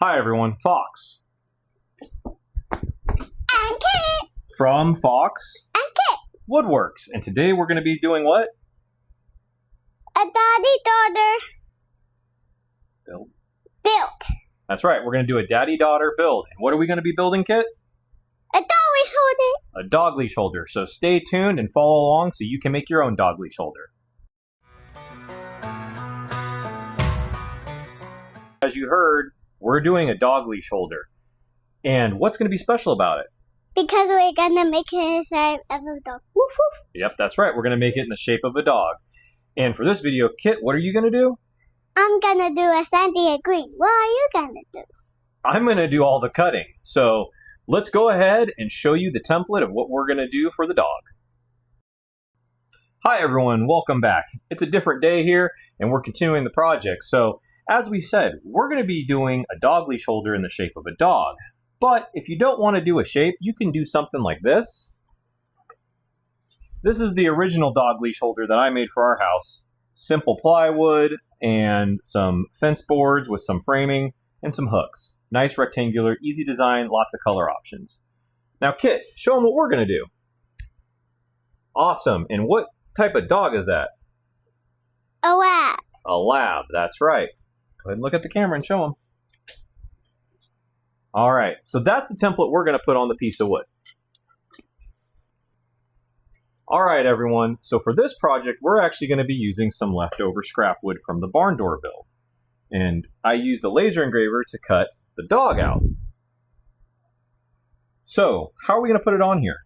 Hi everyone, Fox. And Kit. From Fox And Kit. Woodworks. And today we're going to be doing what? A daddy-daughter Build. That's That's right, we're going to do a daddy-daughter build. And what are we going to be building, Kit? A dog leash holder. A dog leash holder. So stay tuned and follow along so you can make your own dog leash holder. As you heard, we're doing a dog leash holder. And what's going to be special about it? Because we're gonna make it in the shape of a dog. Woof woof. Yep, that's right. We're going to make it in the shape of a dog. And for this video, Kit, what are you going to do? I'm gonna do a sandy and green. What are you gonna do? I'm going to do all the cutting. So let's go ahead and show you the template of what we're going to do for the dog. Hi everyone, welcome back. It's a different day here and we're continuing the project. So as we said, we're going to be doing a dog leash holder in the shape of a dog. But if you don't want to do a shape, you can do something like this. This is the original dog leash holder that I made for our house. Simple plywood and some fence boards with some framing and some hooks. Nice rectangular, easy design, lots of color options. Now Kit, show them what we're going to do. Awesome. And what type of dog is that? A lab. A lab, that's right. Go ahead and look at the camera and show them. All right, so that's the template we're going to put on the piece of wood. All right, everyone. So for this project, we're actually going to be using some leftover scrap wood from the barn door build. And I used a laser engraver to cut the dog out. So how are we going to put it on here?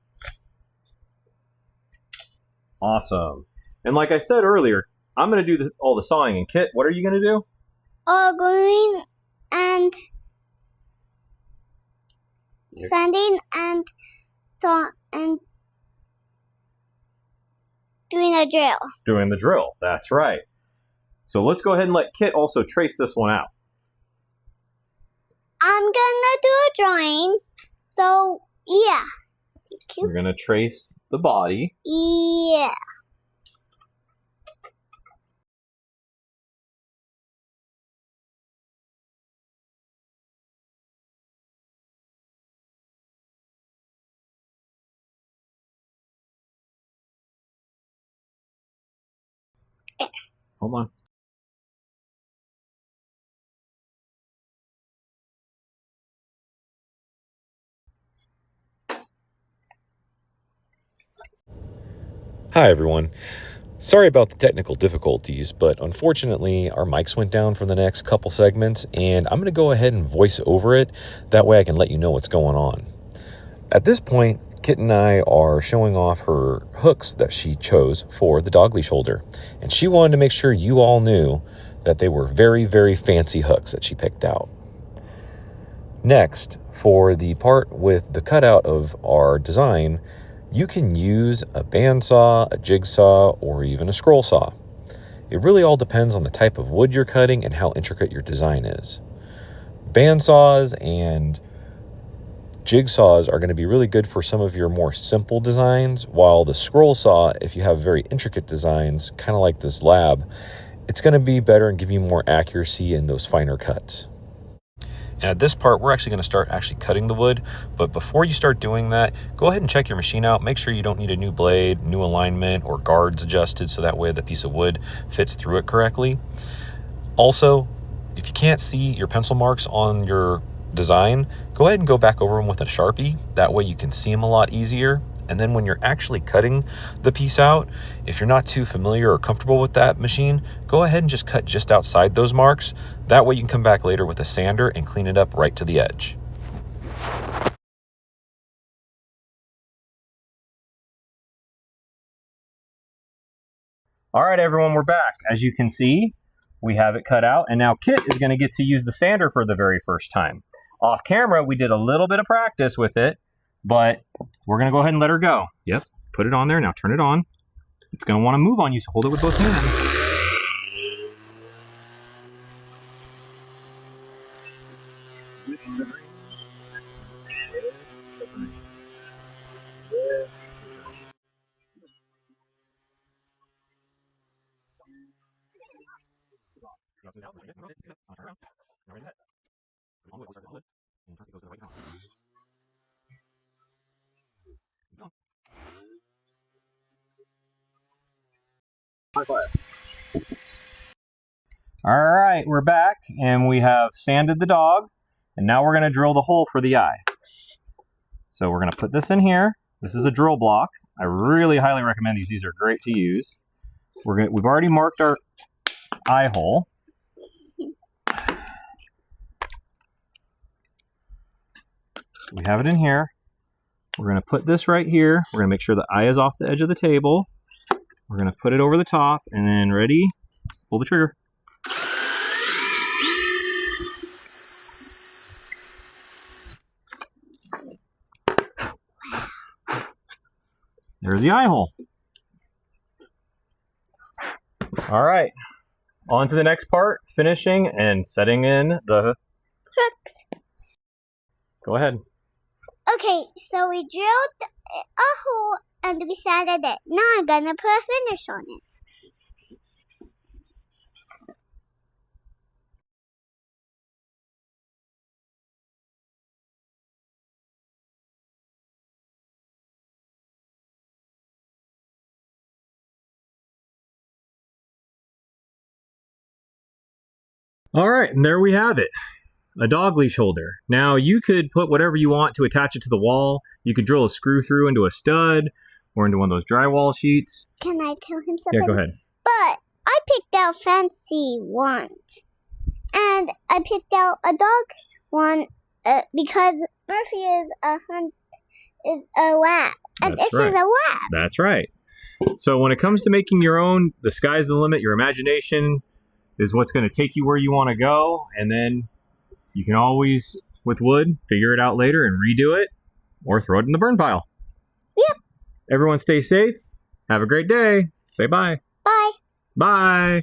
Awesome. And like I said earlier, I'm going to do all the sawing. And Kit, what are you going to do? Green and sanding and saw and doing a drill. Doing the drill, that's right. So let's go ahead and let Kit also trace this one out. I'm gonna do a drawing. So yeah. We're going to trace the body. Yeah. Hold on. Hi everyone. Sorry about the technical difficulties, but unfortunately our mics went down for the next couple segments and I'm going to go ahead and voice over it. That way I can let you know what's going on. At this point, Kit and I are showing off her hooks that she chose for the dog leash holder. And she wanted to make sure you all knew that they were very, very fancy hooks that she picked out. Next, for the part with the cutout of our design, you can use a bandsaw, a jigsaw, or even a scroll saw. It really all depends on the type of wood you're cutting and how intricate your design is. Bandsaws and jigsaws are going to be really good for some of your more simple designs, while the scroll saw, if you have very intricate designs, kind of like this lab, it's going to be better and give you more accuracy in those finer cuts. And at this part, we're actually going to start cutting the wood. But before you start doing that, go ahead and check your machine out. Make sure you don't need a new blade, new alignment, or guards adjusted so that way the piece of wood fits through it correctly. Also, if you can't see your pencil marks on your design, go ahead and go back over them with a Sharpie. That way you can see them a lot easier. And then when you're actually cutting the piece out, if you're not too familiar or comfortable with that machine, go ahead and just cut just outside those marks. That way you can come back later with a sander and clean it up right to the edge. All right, everyone, we're back. As you can see, we have it cut out. And now Kit is going to get to use the sander for the very first time. Off camera, we did a little bit of practice with it, but we're going to go ahead and let her go. Yep, put it on there. Now turn it on. It's going to want to move on you, so hold it with both hands. All right, we're back, and we have sanded the dog, and now we're going to drill the hole for the eye. So we're going to put this in here. This is a drill block. I really highly recommend these. These are great to use. We've already marked our eye hole. We have it in here. We're going to put this right here. We're going to make sure the eye is off the edge of the table. We're going to put it over the top, and then ready, pull the trigger. There's the eye hole. All right, on to the next part, finishing and setting in the Crooks. Go ahead. Okay, so we drilled a hole and we sanded it. Now I'm gonna put a finish on it. All right, and there we have it. A dog leash holder. Now you could put whatever you want to attach it to the wall. You could drill a screw through into a stud or into one of those drywall sheets. Can I tell him something? Yeah, go ahead. But I picked out fancy ones. And I picked out a dog one because Murphy is a lab. And That's this is a lab. That's right. So when it comes to making your own, the sky's the limit. Your imagination is what's going to take you where you want to go. And then you can always, with wood, figure it out later and redo it or throw it in the burn pile. Yep. Everyone stay safe. Have a great day. Say bye. Bye. Bye.